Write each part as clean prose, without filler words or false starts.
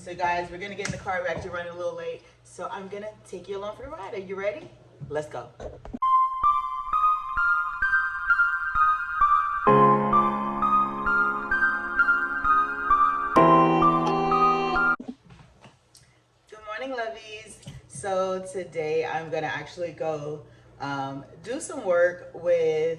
So guys, we're gonna get in the car. We're actually running a little late. So I'm gonna take you along for the ride. Are you ready? Let's go. Good morning, Lovies. So today I'm gonna actually go do some work with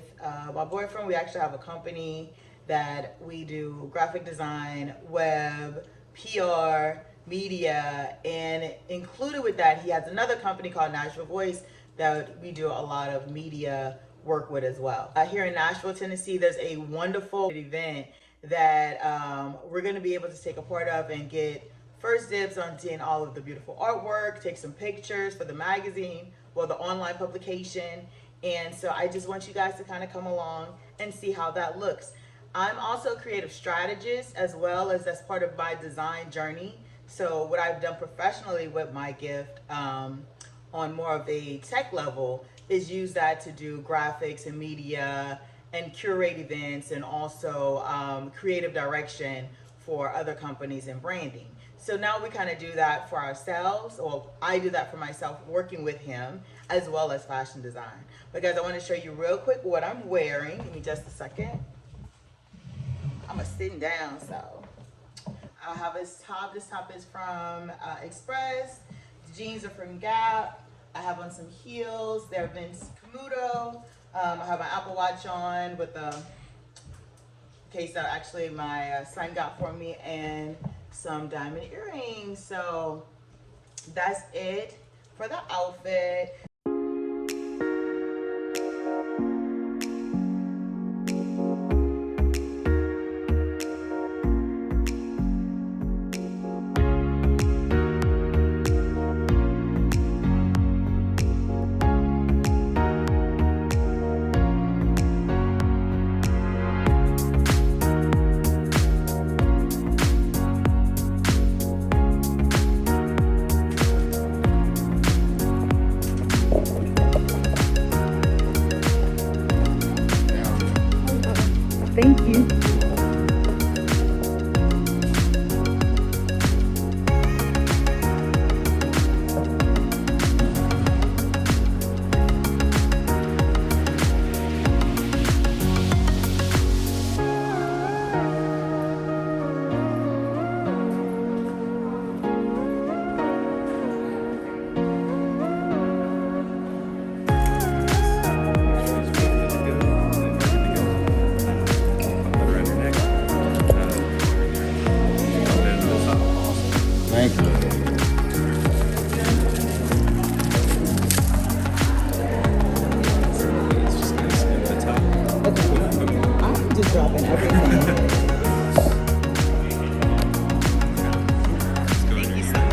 my boyfriend. We actually have a company that we do graphic design, web, PR, media, and included with that, he has another company called Nashville Voice that we do a lot of media work with as well. Here in Nashville, Tennessee, there's a wonderful event that we're gonna be able to take a part of and get first dibs on seeing all of the beautiful artwork, take some pictures for the magazine or the online publication. And so I just want you guys to kind of come along and see how that looks. I'm also a creative strategist as well as that's part of my design journey. So what I've done professionally with my gift on more of a tech level is use that to do graphics and media and curate events and also creative direction for other companies and branding. So now we kind of do that for ourselves, or I do that for myself working with him as well as fashion design. But guys, I want to show you real quick what I'm wearing. Give me just a second. I'm sitting down, so I have this top. This top is from Express. The jeans are from Gap. I have on some heels. They're Vince Camuto. I have my Apple Watch on with the case that actually my son got for me, and some diamond earrings. So that's it for the outfit. Thank you. Dropping everything. Thank you so much.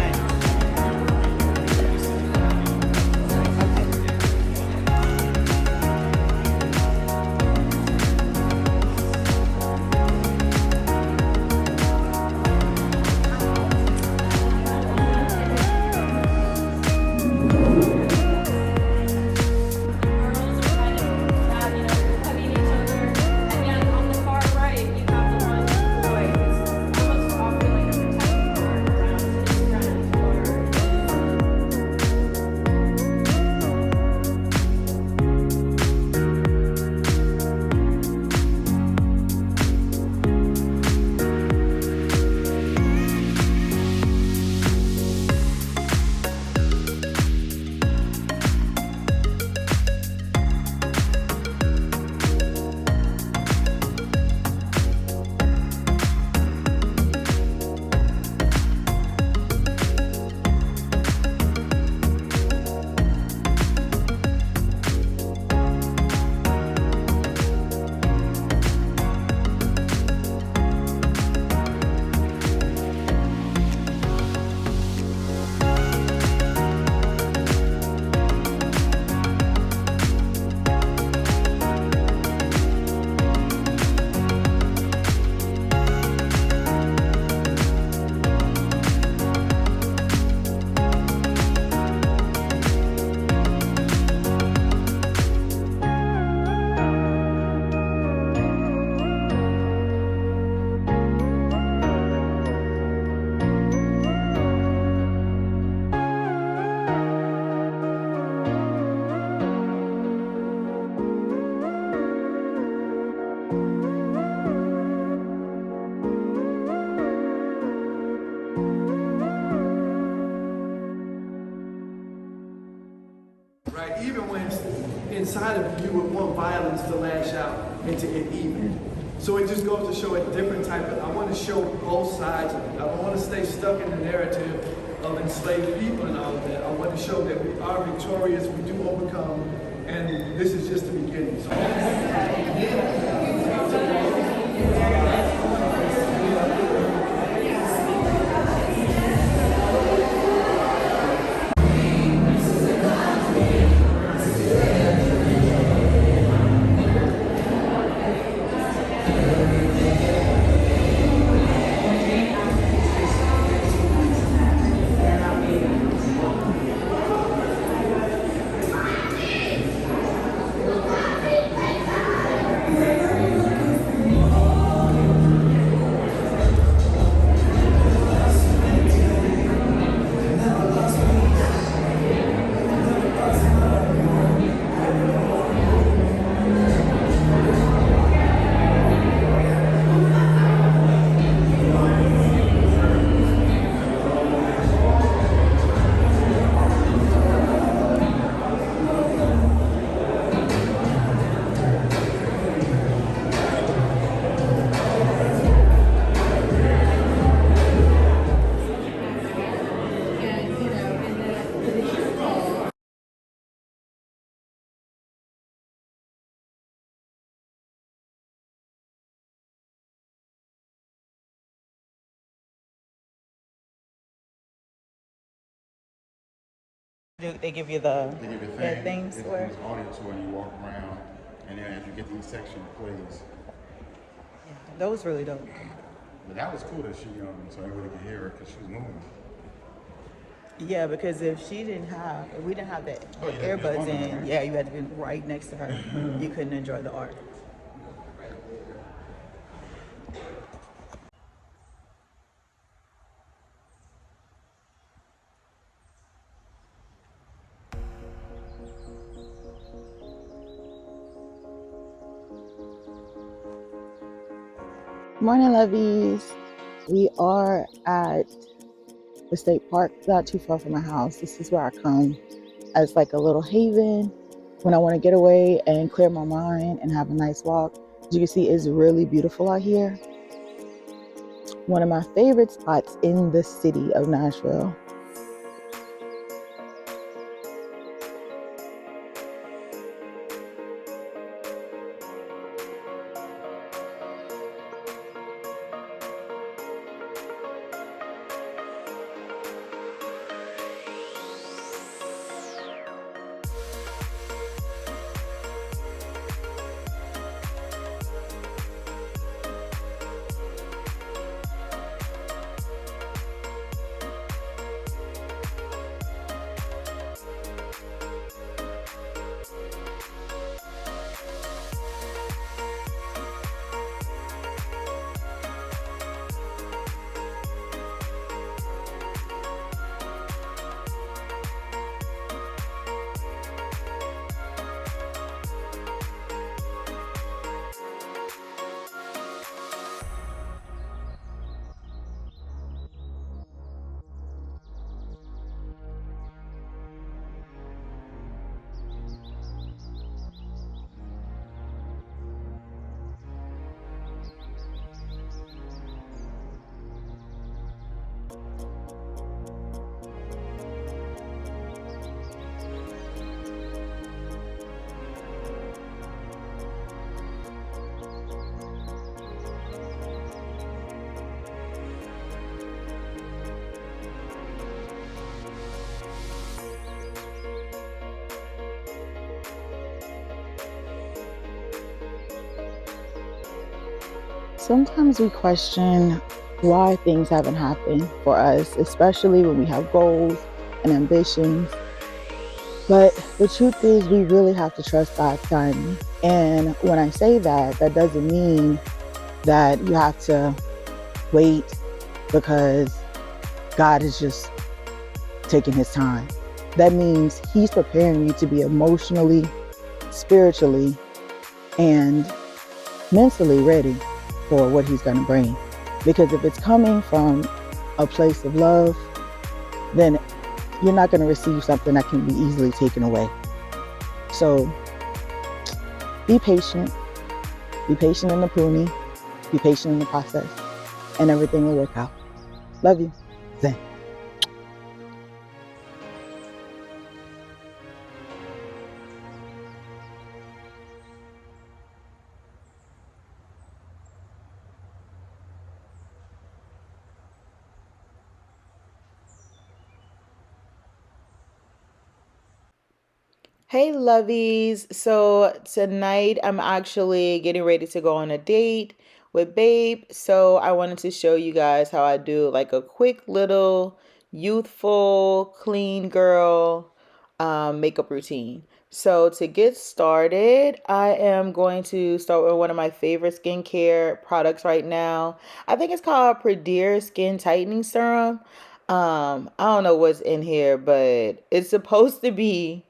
inside of you would want violence to lash out and to get even. So it just goes to show a different type of, I want to show both sides of it. I don't want to stay stuck in the narrative of enslaved people and all of that. I want to show that we are victorious, we do overcome, and this is just the beginning. So, They give you the things It's where an audio tour and you walk around, and then as you get to each section, it plays. that was really dope. But that was cool that she, so everybody could hear her because she was moving. Yeah, because if we didn't have the earbuds in, yeah, you had to be right next to her. You couldn't enjoy the art. Morning, Lovies. We are at the state park, not too far from my house. This is where I come as like a little haven when I want to get away and clear my mind and have a nice walk. As you can see, it's really beautiful out here. One of my favorite spots in the city of Nashville. Sometimes we question why things haven't happened for us, especially when we have goals and ambitions. But the truth is, we really have to trust God's timing. And when I say that, that doesn't mean that you have to wait because God is just taking his time. That means he's preparing you to be emotionally, spiritually, and mentally ready for what he's going to bring. Because if it's coming from a place of love, then you're not going to receive something that can be easily taken away. So Be patient. Be patient in the pruning. Be patient in the process. And everything will work out. Love you. Zen. Hey lovies, so tonight I'm actually getting ready to go on a date with Babe. So I wanted to show you guys how I do like a quick little youthful clean girl makeup routine. So to get started, I am going to start with one of my favorite skincare products right now. I think it's called Predier Skin Tightening Serum. I don't know what's in here, but it's supposed to be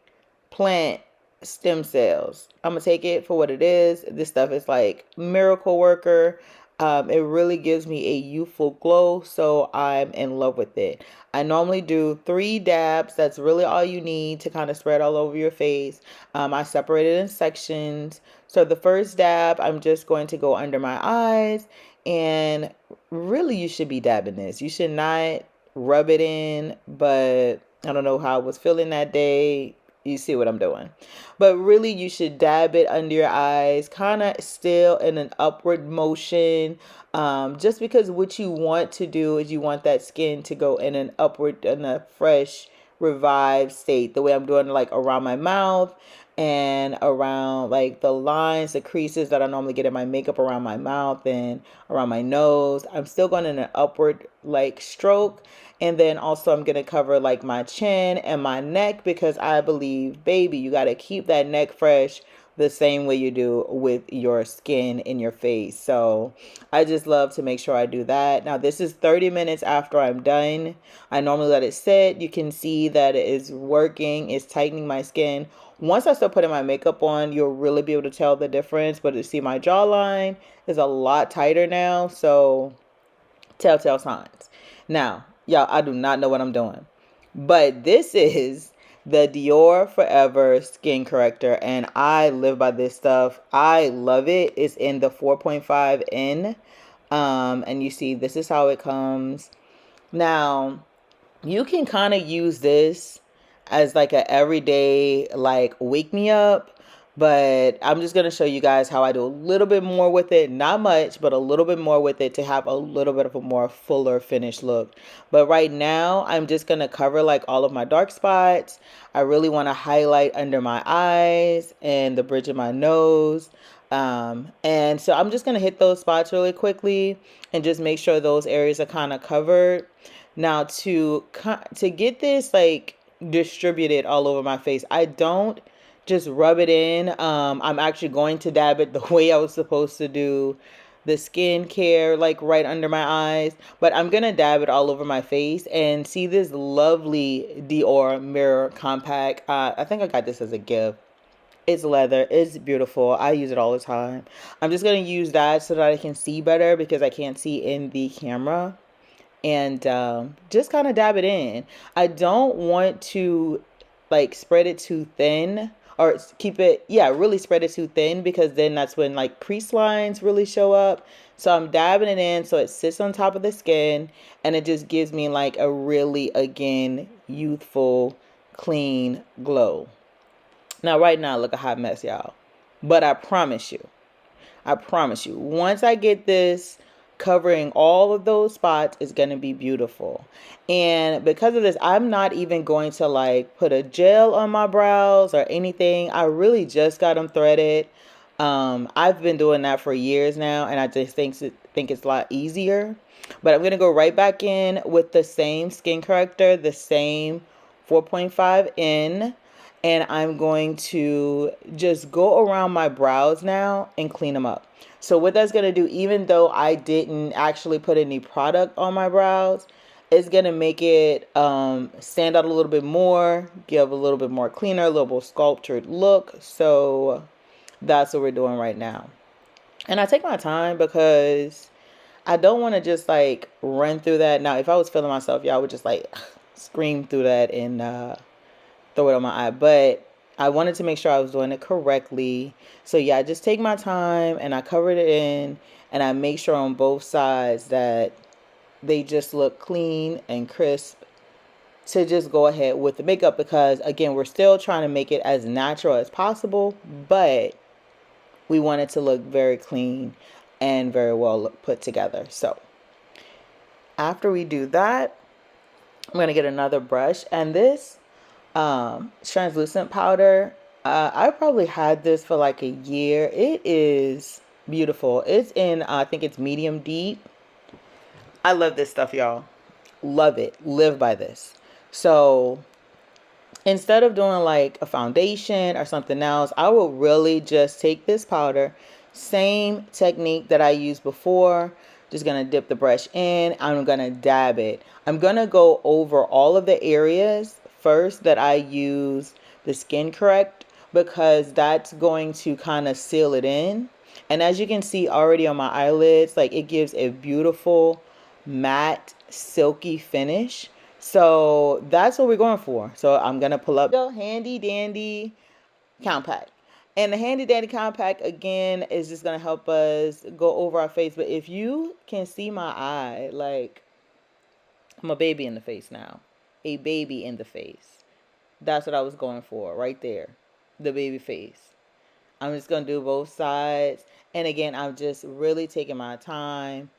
plant stem cells. I'm gonna take it for what it is. This stuff is like miracle worker. It really gives me a youthful glow, so I'm in love with it. I normally do 3 dabs. That's really all you need to kind of spread all over your face. I separate it in sections. So the first dab, I'm just going to go under my eyes, and really you should be dabbing this. You should not rub it in, but I don't know how I was feeling that day. You see what I'm doing. But really, you should dab it under your eyes, kind of still in an upward motion. Just because what you want to do is you want that skin to go in an upward, in a fresh, revived state. The way I'm doing like around my mouth and around like the lines, the creases that I normally get in my makeup around my mouth and around my nose. I'm still going in an upward like stroke. And then also I'm going to cover like my chin and my neck, because I believe, baby, you got to keep that neck fresh the same way you do with your skin in your face. So I just love to make sure I do that. Now this is 30 minutes after I'm done. I normally let it sit. You can see that it is working. It's tightening my skin. Once I start putting my makeup on, you'll really be able to tell the difference. But to see my jawline is a lot tighter now. So telltale signs. Now, y'all, I do not know what I'm doing, but this is the Dior Forever Skin Corrector, and I live by this stuff. I love it. It's in the 4.5N, and you see this is how it comes. Now, you can kind of use this as like a everyday like wake me up, but I'm just going to show you guys how I do a little bit more with it. Not much, but a little bit more with it to have a little bit of a more fuller finished look. But right now I'm just going to cover like all of my dark spots. I really want to highlight under my eyes and the bridge of my nose. And so I'm just going to hit those spots really quickly and just make sure those areas are kind of covered. Now to get this like distributed all over my face, I don't just rub it in. I'm actually going to dab it the way I was supposed to do the skincare, like right under my eyes, but I'm gonna dab it all over my face. And see this lovely Dior Mirror Compact. I think I got this as a gift. It's leather. It's beautiful. I use it all the time. I'm just gonna use that so that I can see better, because I can't see in the camera. And just kind of dab it in. I don't want to like spread it too thin, or keep it, yeah, really spread it too thin, because then that's when like crease lines really show up. So I'm dabbing it in so it sits on top of the skin, and it just gives me like a really, again, youthful, clean glow. Now right now I look a hot mess, y'all, but I promise you, once I get this covering all of those spots, is going to be beautiful. And because of this, I'm not even going to like put a gel on my brows or anything. I really just got them threaded. I've been doing that for years now, and I just think it's a lot easier. But I'm going to go right back in with the same skin corrector, the same 4.5N. And I'm going to just go around my brows now and clean them up. So what that's going to do, even though I didn't actually put any product on my brows, it's going to make it stand out a little bit more, give a little bit more cleaner, a little more sculptured look. So that's what we're doing right now. And I take my time because I don't want to just like run through that. Now, if I was feeling myself, y'all would just like scream through that and throw it on my eye. But I wanted to make sure I was doing it correctly. So yeah, I just take my time and I covered it in, and I make sure on both sides that they just look clean and crisp to just go ahead with the makeup, because again, we're still trying to make it as natural as possible, but we want it to look very clean and very well put together. So after we do that, I'm going to get another brush, and this translucent powder, I probably had this for like a year. It is beautiful. It's in I think it's medium deep. I love this stuff, y'all. Love it. Live by this. So instead of doing like a foundation or something else, I will really just take this powder, same technique that I used before. Just gonna dip the brush in. I'm gonna dab it. I'm gonna go over all of the areas first that I use the Skin Correct, because that's going to kind of seal it in. And as you can see already on my eyelids, like it gives a beautiful matte silky finish. So that's what we're going for. So I'm gonna pull up the handy dandy compact. And the handy dandy compact again is just gonna help us go over our face. But if you can see my eye, like I'm a baby in the face now. A baby in the face. That's what I was going for right there. The baby face. I'm just going to do both sides. And again, I'm just really taking my time,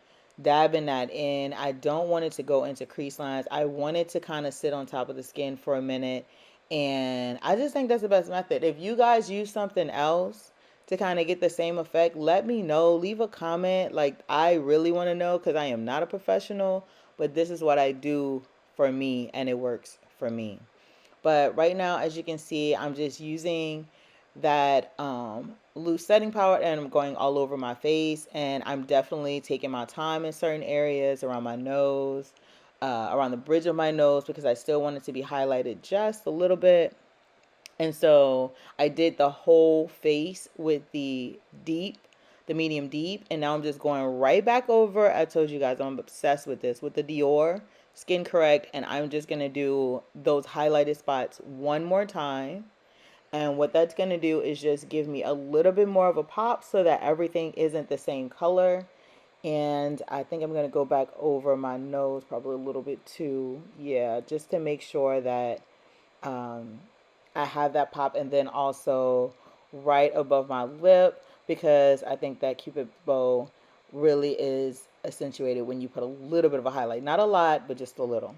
dabbing that in. I don't want it to go into crease lines. I want it to kind of sit on top of the skin for a minute. And I just think that's the best method. If you guys use something else to kind of get the same effect, let me know. Leave a comment. Like, I really want to know, because I am not a professional, but this is what I do for me, and it works for me. But right now, as you can see, I'm just using that loose setting powder, and I'm going all over my face, and I'm definitely taking my time in certain areas around my nose, around the bridge of my nose, because I still want it to be highlighted just a little bit. And so I did the whole face with the medium deep, and now I'm just going right back over. I told you guys I'm obsessed with this, with the Dior Skin Correct, and I'm just going to do those highlighted spots one more time. And what that's going to do is just give me a little bit more of a pop so that everything isn't the same color. And I think I'm going to go back over my nose probably a little bit too. Yeah, just to make sure that I have that pop. And then also right above my lip, because I think that Cupid bow really is accentuated when you put a little bit of a highlight. Not a lot, but just a little.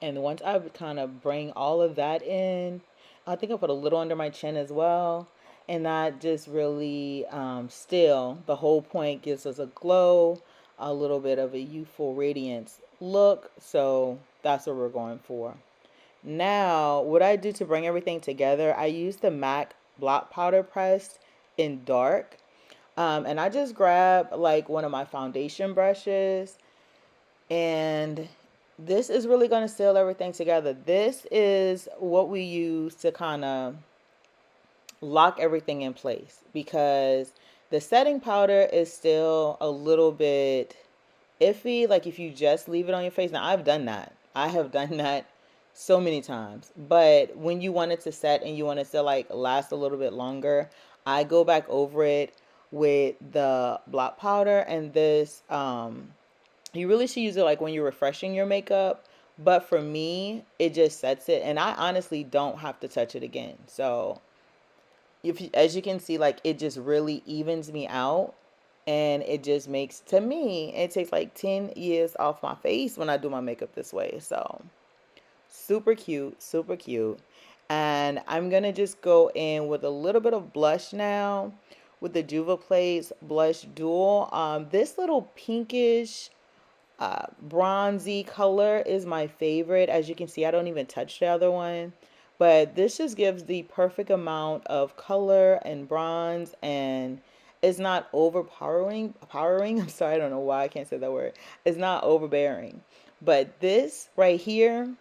And once I kind of bring all of that in, I think I put a little under my chin as well. And that just really, still, the whole point gives us a glow, a little bit of a youthful radiance look. So that's what we're going for. Now, what I do to bring everything together, I use the MAC Block Powder Pressed in dark. And I just grab like one of my foundation brushes, and this is really going to seal everything together. This is what we use to kind of lock everything in place, because the setting powder is still a little bit iffy. Like if you just leave it on your face. Now I've done that. I have done that so many times. But when you want it to set and you want it to like last a little bit longer, I go back over it with the block powder. And this you really should use it like when you're refreshing your makeup, but for me it just sets it, and I honestly don't have to touch it again. So if you, as you can see, like it just really evens me out, and it just makes, to me, it takes like 10 years off my face when I do my makeup this way. So super cute, super cute. And I'm gonna just go in with a little bit of blush now with the Juva Place Blush Dual. This little pinkish bronzy color is my favorite. As you can see, I don't even touch the other one, but this just gives the perfect amount of color and bronze, and it's not overpowering. I'm sorry, I don't know why I can't say that word. It's not overbearing. But this right here,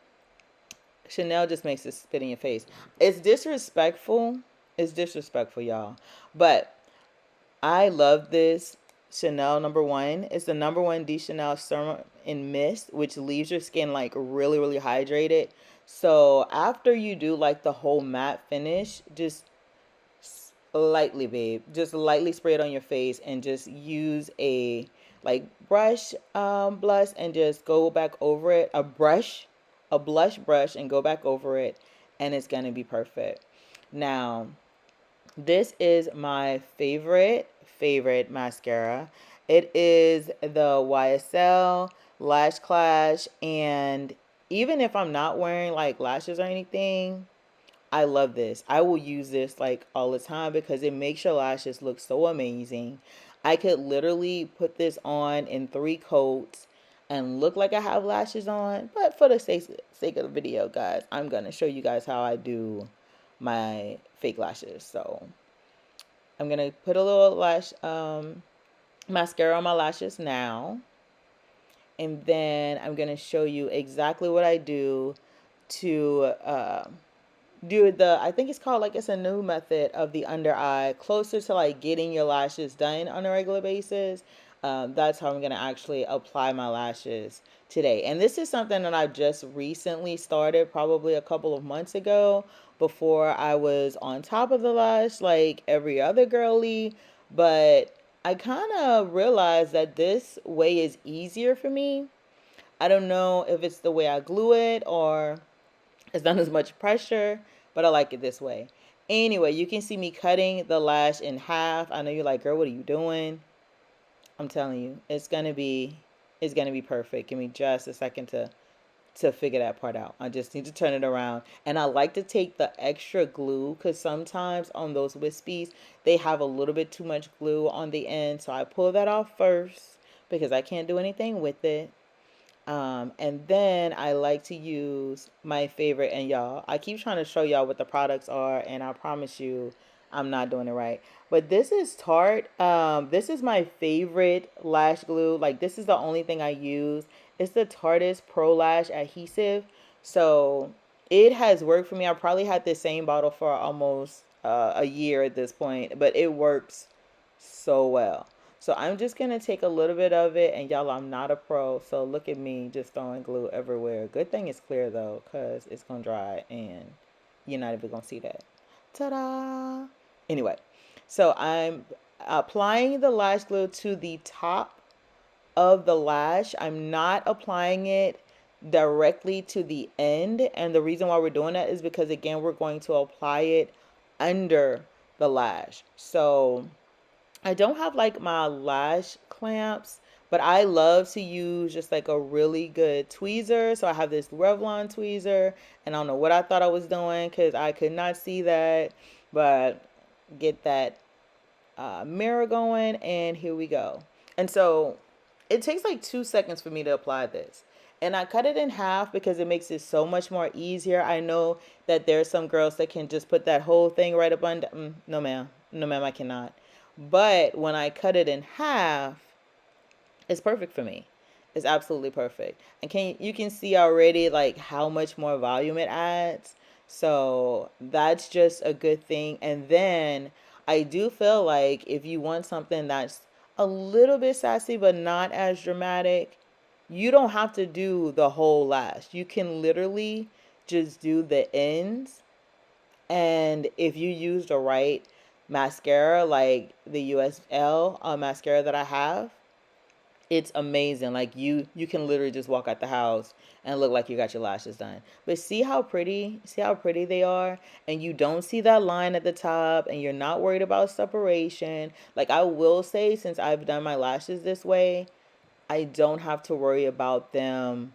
Chanel just makes it spit in your face. It's disrespectful. It's disrespectful, y'all. But I love this Chanel #1. It's the #1 de Chanel Serum in Mist, which leaves your skin like really, really hydrated. So after you do like the whole matte finish, just lightly, babe, just lightly spray it on your face and just use a like brush, blush, and just go back over it. A blush brush, and go back over it, and it's gonna be perfect. Now, this is my favorite mascara. It is the YSL Lash Clash, and even if I'm not wearing like lashes or anything, I love this. I will use this like all the time because it makes your lashes look so amazing. I could literally put this on in 3 coats and look like I have lashes on. But for the sake of the video, guys, I'm going to show you guys how I do my fake lashes. So I'm going to put a little lash mascara on my lashes now. And then I'm going to show you exactly what I do to do the, I think it's called, like, it's a new method of the under eye, closer to like getting your lashes done on a regular basis. That's how I'm going to actually apply my lashes today. And this is something that I've just recently started, probably a couple of months ago. Before, I was on top of the lash like every other girly, but I kind of realized that this way is easier for me. I don't know if it's the way I glue it or it's not as much pressure, but I like it this way. Anyway, you can see me cutting the lash in half. I know you're like, girl, what are you doing? I'm telling you, it's gonna be perfect. Give me just a second to figure that part out. I just need to turn it around. And I like to take the extra glue because sometimes on those wispies, they have a little bit too much glue on the end. So I pull that off first because I can't do anything with it. And then I like to use my favorite, and y'all, I keep trying to show y'all what the products are, and I promise you I'm not doing it right. But this is Tarte. This is my favorite lash glue. Like, this is the only thing I use. It's the Tarte's Pro Lash Adhesive. So it has worked for me. I probably had the same bottle for almost a year at this point, but it works so well. So I'm just going to take a little bit of it. And y'all, I'm not a pro. So look at me just throwing glue everywhere. Good thing it's clear though, because it's going to dry and you're not even going to see that. Ta-da! Anyway, so I'm applying the lash glue to the top of the lash. I'm not applying it directly to the end. And the reason why we're doing that is because, again, we're going to apply it under the lash. So I don't have like my lash clamps, but I love to use just like a really good tweezer. So I have this Revlon tweezer, and I don't know what I thought I was doing because I could not see that, but get that mirror going, and here we go. And so it takes like 2 seconds for me to apply this. And I cut it in half because it makes it so much more easier. I know that there's some girls that can just put that whole thing right up under. No, ma'am. No, ma'am, I cannot. But when I cut it in half, it's perfect for me. It's absolutely perfect. And you can see already like how much more volume it adds. So that's just a good thing. And then I do feel like if you want something that's a little bit sassy but not as dramatic, you don't have to do the whole lash. You can literally just do the ends. And if you use the right mascara, like the USL mascara that I have, it's amazing. Like, you can literally just walk out the house and look like you got your lashes done. But see how pretty they are, and you don't see that line at the top, and you're not worried about separation. Like, I will say, since I've done my lashes this way, I don't have to worry about them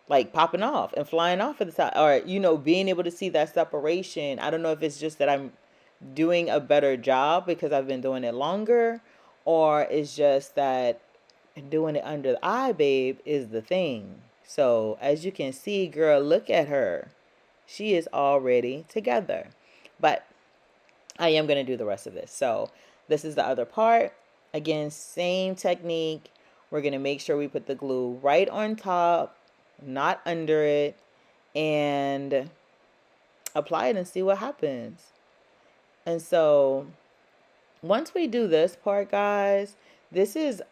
like popping off and flying off at the top, or being able to see that separation. I don't know if it's just that I'm doing a better job because I've been doing it longer, or it's just that doing it under the eye, babe, is the thing. So as you can see, girl, look at her. She is already together. But I am going to do the rest of this. So this is the other part. Again, same technique. We're going to make sure we put the glue right on top, not under it, and apply it and see what happens. And so once we do this part, guys, this is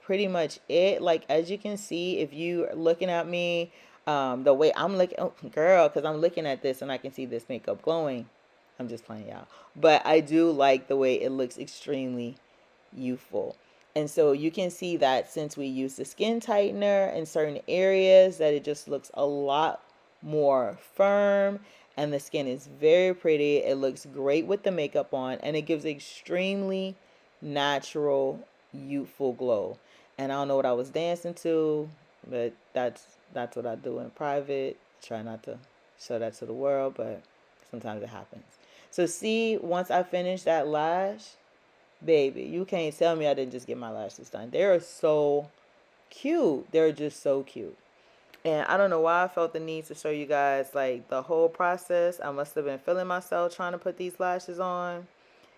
pretty much it. Like, as you can see, if you are looking at me, the way I'm looking, oh girl, because I'm looking at this and I can see this makeup glowing. I'm just playing, y'all, but I do like the way it looks extremely youthful. And so you can see that since we use the skin tightener in certain areas, that it just looks a lot more firm, and the skin is very pretty. It looks great with the makeup on, and it gives extremely natural, youthful glow. And I don't know what I was dancing to, but that's what I do in private. Try not to show that to the world, but sometimes it happens. So see, once I finish that lash, baby, you can't tell me I didn't just get my lashes done. They're so cute. They're just so cute. And I don't know why I felt the need to show you guys like the whole process. I must have been feeling myself trying to put these lashes on,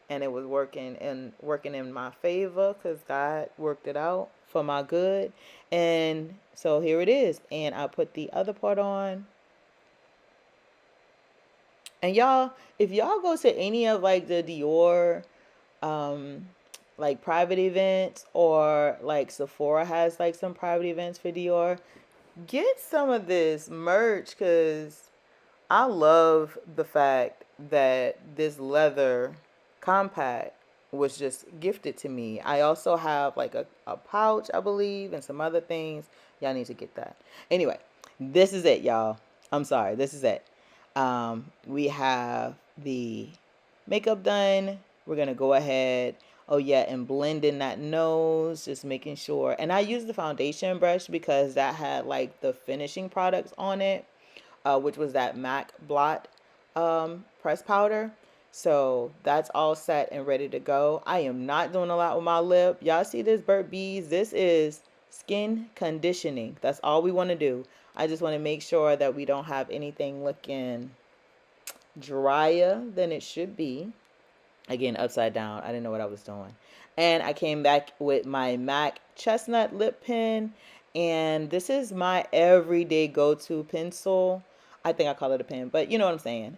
and it was working in my favor because God worked it out for my good. And so here it is. And I put the other part on. And y'all, if y'all go to any of like the Dior like private events, or like Sephora has like some private events for Dior, get some of this merch because I love the fact that this leather compact was just gifted to me. I also have like a pouch, I believe, and some other things. Y'all need to get that. Anyway, this is it, y'all. I'm sorry, this is it. We have the makeup done. We're gonna go ahead, oh yeah, and blend in that nose, just making sure. And I used the foundation brush because that had like the finishing products on it, which was that MAC blot press powder. So that's all set and ready to go. I am not doing a lot with my lip. Y'all see this Burt's Bees? This is skin conditioning. That's all we want to do. I just want to make sure that we don't have anything looking drier than it should be. Again, upside down. I didn't know what I was doing. And I came back with my MAC Chestnut lip pen. And this is my everyday go-to pencil. I think I call it a pen, but you know what I'm saying.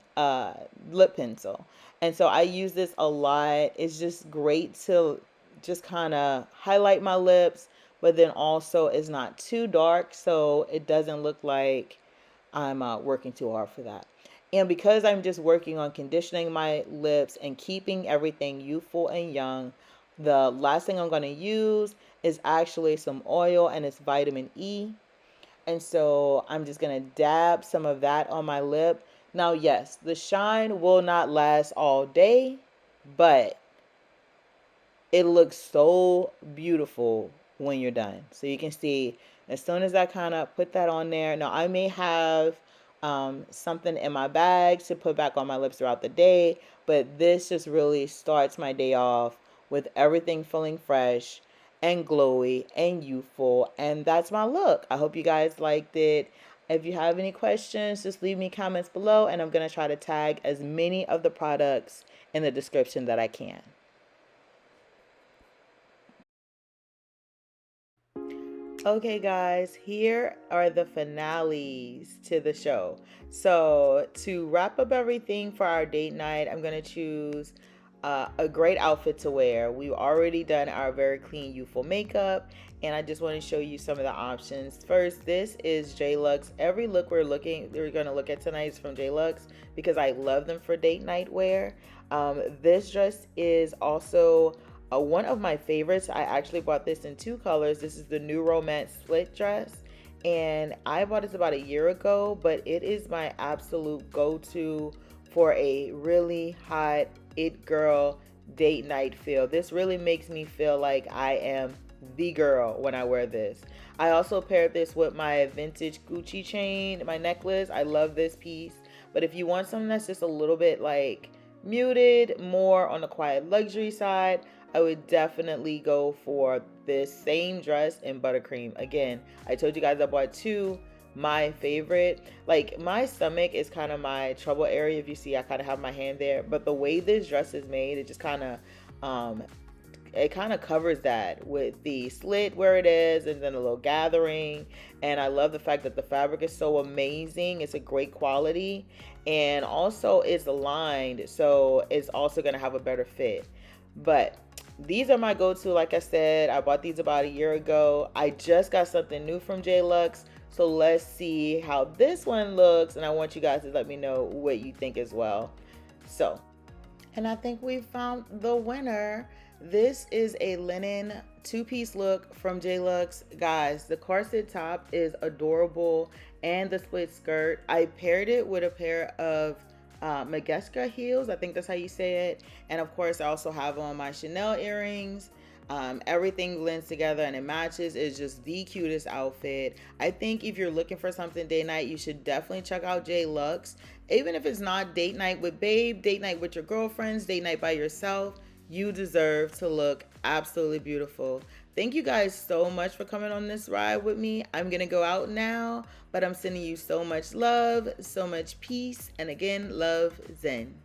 Lip pencil. And so I use this a lot. It's just great to just kind of highlight my lips, but then also it's not too dark, so it doesn't look like I'm working too hard for that. And because I'm just working on conditioning my lips and keeping everything youthful and young, the last thing I'm going to use is actually some oil, and it's vitamin E. And so I'm just going to dab some of that on my lip. Now, yes, the shine will not last all day, but it looks so beautiful when you're done. So you can see as soon as I kind of put that on there. Now I may have something in my bag to put back on my lips throughout the day, but this just really starts my day off with everything feeling fresh and glowy and youthful. And that's my look. I hope you guys liked it. If you have any questions, just leave me comments below, and I'm going to try to tag as many of the products in the description that I can. Okay, guys, here are the finales to the show. So to wrap up everything for our date night, I'm going to choose a great outfit to wear. We've already done our very clean, youthful makeup, and I just want to show you some of the options. First, this is JLux. Every look we're going to look at tonight is from JLux because I love them for date night wear. This dress is also one of my favorites. I actually bought this in 2 colors. This is the New Romance Slit dress, and I bought this about a year ago, but it is my absolute go-to for a really hot it girl date night feel. This really makes me feel like I am the girl when I wear this. I also paired this with my vintage Gucci chain, my necklace. I love this piece, but if you want something that's just a little bit like muted, more on the quiet luxury side, I would definitely go for this same dress in buttercream. Again, I told you guys I bought 2. My favorite, like my stomach is kind of my trouble area. If you see, I kind of have my hand there, but the way this dress is made, it just kind of covers that with the slit where it is, and then a little gathering. And I love the fact that the fabric is so amazing. It's a great quality, and also it's aligned, so it's also going to have a better fit. But These are my go-to. Like I said, I bought these about a year ago. I just got something new from JLux, so let's see how this one looks, and I want you guys to let me know what you think as well. So, and I think we found the winner. This is a linen two-piece look from JLux. Guys, the corset top is adorable, and the split skirt. I paired it with a pair of Mageska heels. I think that's how you say it. And of course, I also have on my Chanel earrings. Everything blends together and it matches. It's just the cutest outfit. I think if you're looking for something date night, you should definitely check out JLux. Even if it's not date night with babe, date night with your girlfriends, date night by yourself, you deserve to look absolutely beautiful. Thank you guys so much for coming on this ride with me. I'm gonna go out now, but I'm sending you so much love, so much peace, and again, love, Zen.